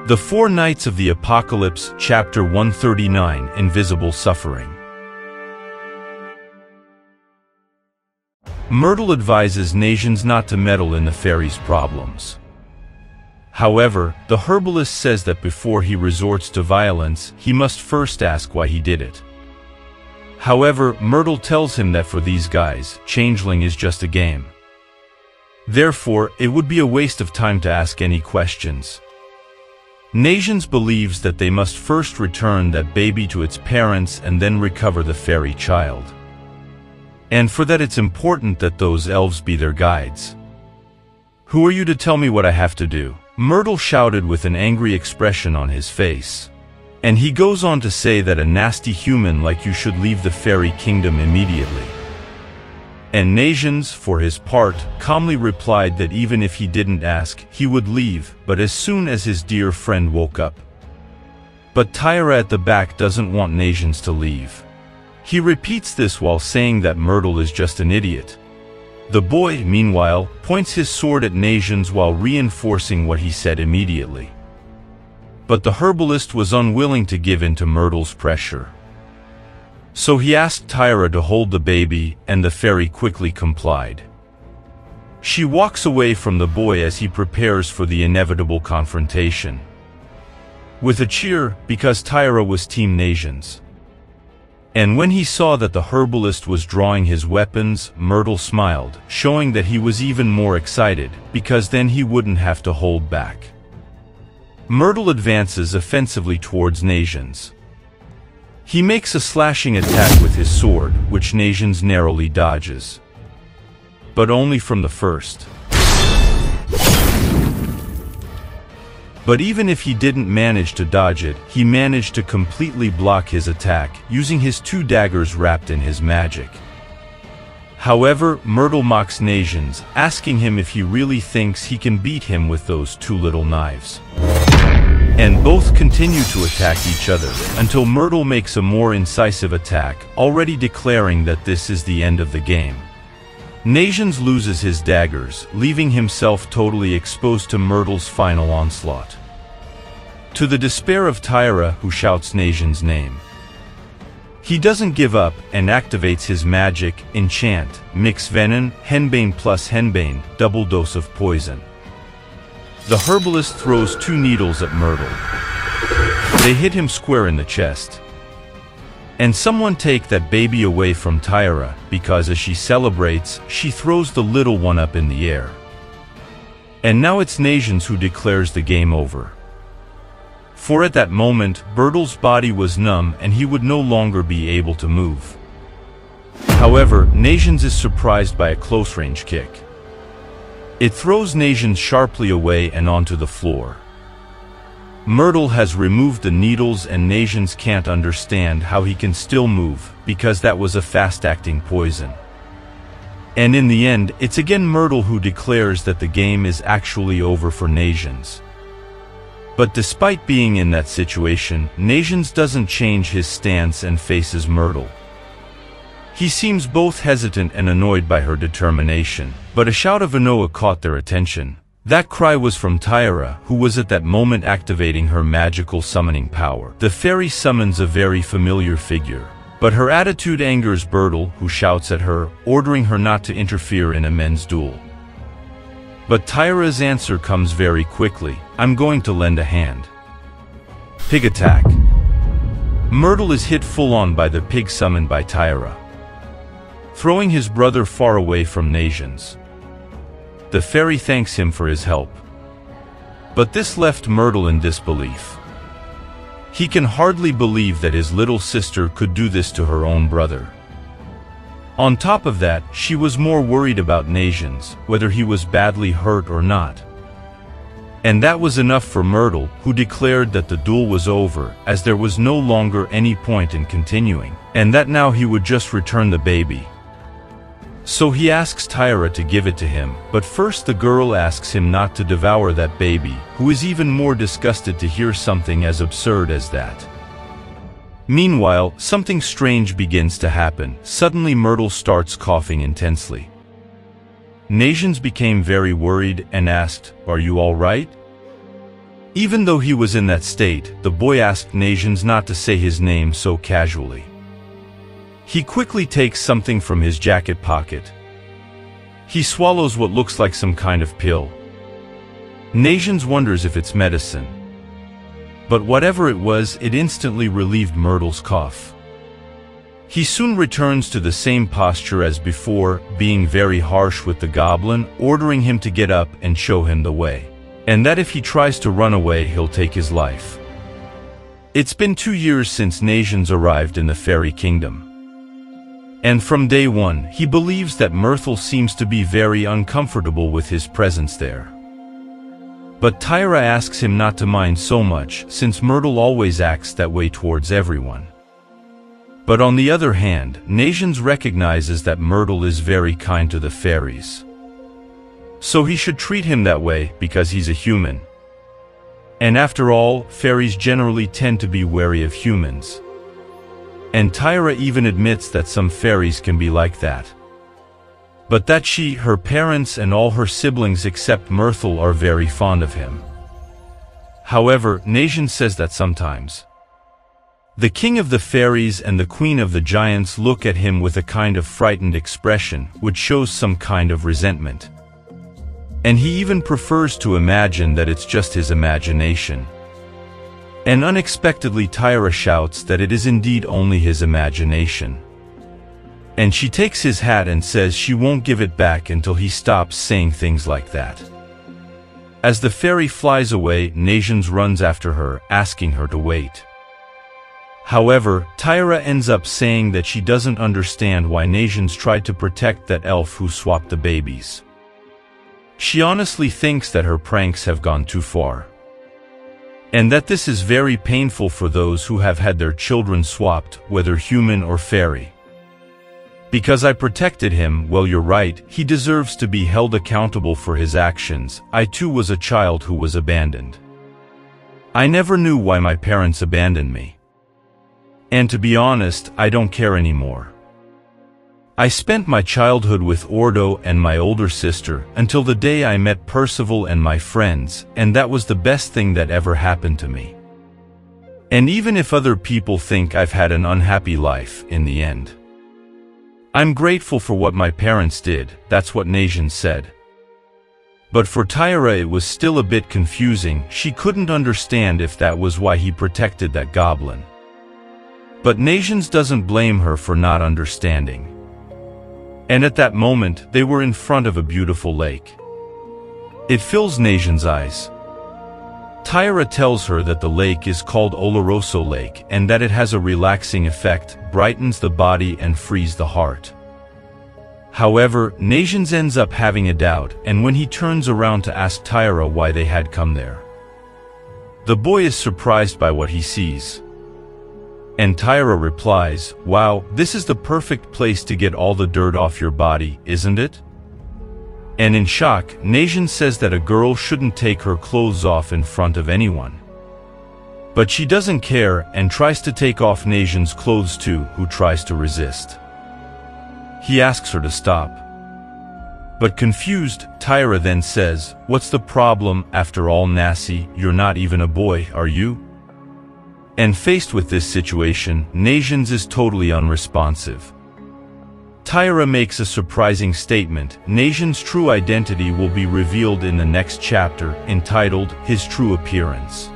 The Four Nights of the Apocalypse, Chapter 139, Invisible Suffering. Myrtle advises Nasiens not to meddle in the fairy's problems. However, the herbalist says that before he resorts to violence, he must first ask why he did it. However, Myrtle tells him that for these guys, changeling is just a game. Therefore, it would be a waste of time to ask any questions. Nasiens believes that they must first return that baby to its parents and then recover the fairy child. And for that it's important that those elves be their guides. "Who are you to tell me what I have to do?" Myrtle shouted with an angry expression on his face. And he goes on to say that a nasty human like you should leave the fairy kingdom immediately. And Nasiens, for his part, calmly replied that even if he didn't ask, he would leave, but as soon as his dear friend woke up. But Taizai at the back doesn't want Nasiens to leave. He repeats this while saying that Myrtle is just an idiot. The boy, meanwhile, points his sword at Nasiens while reinforcing what he said immediately. But the herbalist was unwilling to give in to Myrtle's pressure. So he asked Taizai to hold the baby, and the fairy quickly complied. She walks away from the boy as he prepares for the inevitable confrontation. With a cheer, because Taizai was Team Nasiens. And when he saw that the herbalist was drawing his weapons, Myrtle smiled, showing that he was even more excited, because then he wouldn't have to hold back. Myrtle advances offensively towards Nasiens. He makes a slashing attack with his sword, which Nasiens narrowly dodges. But only from the first. But even if he didn't manage to dodge it, he managed to completely block his attack, using his two daggers wrapped in his magic. However, Myrtle mocks Nasiens, asking him if he really thinks he can beat him with those two little knives. And both continue to attack each other, until Myrtle makes a more incisive attack, already declaring that this is the end of the game. Nasiens loses his daggers, leaving himself totally exposed to Myrtle's final onslaught. To the despair of Taizai, who shouts Nasiens' name. He doesn't give up, and activates his magic, Enchant, Mix Venom, Henbane plus Henbane, double dose of poison. The herbalist throws two needles at Myrtle. They hit him square in the chest. And someone take that baby away from Taizai, because as she celebrates, she throws the little one up in the air. And now it's Nasiens who declares the game over. For at that moment, Myrtle's body was numb and he would no longer be able to move. However, Nasiens is surprised by a close-range kick. It throws Nasiens sharply away and onto the floor. Myrtle has removed the needles and Nasiens can't understand how he can still move, because that was a fast-acting poison. And in the end, it's again Myrtle who declares that the game is actually over for Nasiens. But despite being in that situation, Nasiens doesn't change his stance and faces Myrtle. He seems both hesitant and annoyed by her determination, but a shout of Anoa caught their attention. That cry was from Taizai, who was at that moment activating her magical summoning power. The fairy summons a very familiar figure, but her attitude angers Myrtle, who shouts at her, ordering her not to interfere in a men's duel. But Taizai's answer comes very quickly, "I'm going to lend a hand." Pig attack. Myrtle is hit full-on by the pig summoned by Taizai, throwing his brother far away from Nasiens. The fairy thanks him for his help. But this left Myrtle in disbelief. He can hardly believe that his little sister could do this to her own brother. On top of that, she was more worried about Nasiens, whether he was badly hurt or not. And that was enough for Myrtle, who declared that the duel was over, as there was no longer any point in continuing, and that now he would just return the baby. So he asks Taizai to give it to him, but first the girl asks him not to devour that baby, who is even more disgusted to hear something as absurd as that. Meanwhile, something strange begins to happen. Suddenly Myrtle starts coughing intensely. Nasiens became very worried and asked, "Are you all right?" Even though he was in that state, the boy asked Nasiens not to say his name so casually. He quickly takes something from his jacket pocket. He swallows what looks like some kind of pill. Nasiens wonders if it's medicine. But whatever it was, it instantly relieved Myrtle's cough. He soon returns to the same posture as before, being very harsh with the goblin, ordering him to get up and show him the way, and that if he tries to run away, he'll take his life. It's been 2 years since Nasiens arrived in the fairy kingdom. And from day one, he believes that Myrtle seems to be very uncomfortable with his presence there. But Tyra asks him not to mind so much, since Myrtle always acts that way towards everyone. But on the other hand, Nasiens recognizes that Myrtle is very kind to the fairies. So he should treat him that way, because he's a human. And after all, fairies generally tend to be wary of humans. And Tyra even admits that some fairies can be like that. But that she, her parents and all her siblings except Myrtle are very fond of him. However, Nasiens says that sometimes the king of the fairies and the queen of the giants look at him with a kind of frightened expression, which shows some kind of resentment. And he even prefers to imagine that it's just his imagination. And unexpectedly Tyra shouts that it is indeed only his imagination. And she takes his hat and says she won't give it back until he stops saying things like that. As the fairy flies away, Nasiens runs after her, asking her to wait. However, Tyra ends up saying that she doesn't understand why Nasiens tried to protect that elf who swapped the babies. She honestly thinks that her pranks have gone too far. And that this is very painful for those who have had their children swapped, whether human or fairy. Because I protected him, well, you're right, he deserves to be held accountable for his actions. I too was a child who was abandoned. I never knew why my parents abandoned me. And to be honest, I don't care anymore. I spent my childhood with Ordo and my older sister, until the day I met Percival and my friends, and that was the best thing that ever happened to me. And even if other people think I've had an unhappy life, in the end, I'm grateful for what my parents did. That's what Nasiens said. But for Tyra it was still a bit confusing. She couldn't understand if that was why he protected that goblin. But Nasiens doesn't blame her for not understanding. And at that moment, they were in front of a beautiful lake. It fills Nasiens' eyes. Tyra tells her that the lake is called Oloroso Lake and that it has a relaxing effect, brightens the body and frees the heart. However, Nasiens ends up having a doubt, and when he turns around to ask Tyra why they had come there, the boy is surprised by what he sees. And Tyra replies, "Wow, this is the perfect place to get all the dirt off your body, isn't it?" And in shock, Nasiens says that a girl shouldn't take her clothes off in front of anyone. But she doesn't care and tries to take off Nasiens' clothes too, who tries to resist. He asks her to stop. But confused, Tyra then says, "What's the problem? After all, Nasi, you're not even a boy, are you?" And faced with this situation, Nasiens is totally unresponsive. Tyra makes a surprising statement. Nasiens' true identity will be revealed in the next chapter, entitled His True Appearance.